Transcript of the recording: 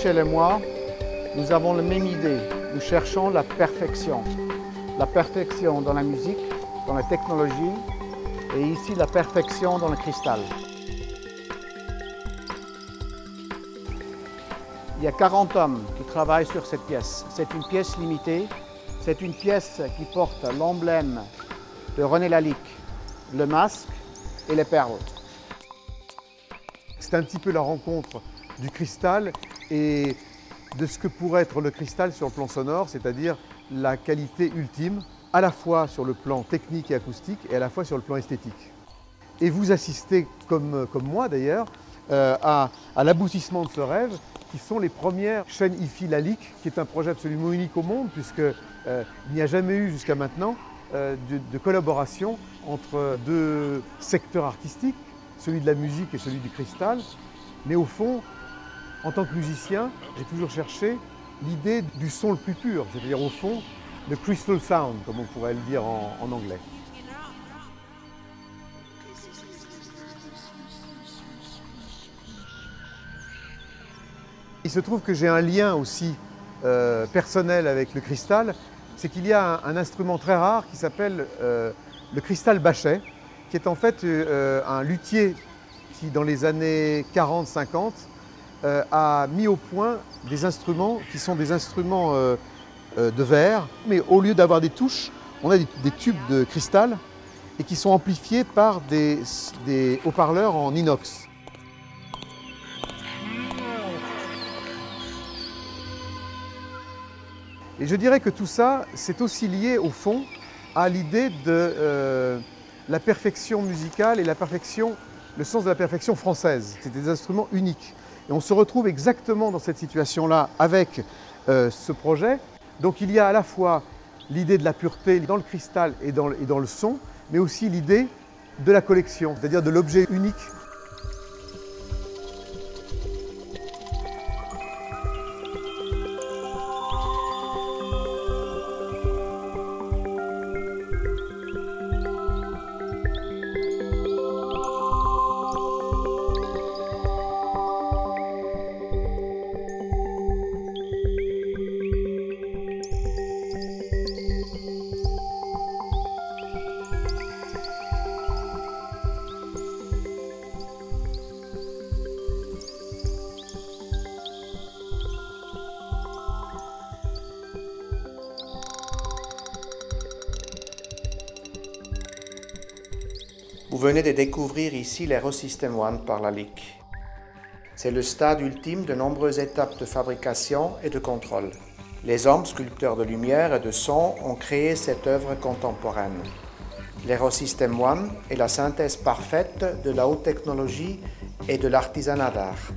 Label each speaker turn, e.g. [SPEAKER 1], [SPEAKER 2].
[SPEAKER 1] Michel et moi, nous avons la même idée. Nous cherchons la perfection. La perfection dans la musique, dans la technologie et ici la perfection dans le cristal. Il y a 40 hommes qui travaillent sur cette pièce. C'est une pièce limitée. C'est une pièce qui porte l'emblème de René Lalique, le masque et les perles.
[SPEAKER 2] C'est un petit peu la rencontre du cristal et de ce que pourrait être le cristal sur le plan sonore, c'est-à-dire la qualité ultime, à la fois sur le plan technique et acoustique et à la fois sur le plan esthétique. Et vous assistez, comme moi d'ailleurs, à l'aboutissement de ce rêve, qui sont les premières chaînes hi-fi Lalique, qui est un projet absolument unique au monde, puisqu'il n'y a jamais eu jusqu'à maintenant de collaboration entre deux secteurs artistiques, celui de la musique et celui du cristal. Mais au fond, en tant que musicien, j'ai toujours cherché l'idée du son le plus pur, c'est-à-dire au fond, le crystal sound, comme on pourrait le dire en anglais. Il se trouve que j'ai un lien aussi personnel avec le cristal, c'est qu'il y a un instrument très rare qui s'appelle le cristal Bachet, qui est en fait un luthier qui, dans les années 40-50, a mis au point des instruments qui sont des instruments de verre, mais au lieu d'avoir des touches, on a des tubes de cristal et qui sont amplifiés par des haut-parleurs en inox. Et je dirais que tout ça, c'est aussi lié au fond à l'idée de la perfection musicale et le sens de la perfection française. C'est des instruments uniques. Et on se retrouve exactement dans cette situation-là avec ce projet. Donc il y a à la fois l'idée de la pureté dans le cristal et dans le son, mais aussi l'idée de la collection, c'est-à-dire de l'objet unique.
[SPEAKER 3] Vous venez de découvrir ici l'Aerosystem One par Lalique. C'est le stade ultime de nombreuses étapes de fabrication et de contrôle. Les hommes, sculpteurs de lumière et de son, ont créé cette œuvre contemporaine. L'Aerosystem One est la synthèse parfaite de la haute technologie et de l'artisanat d'art.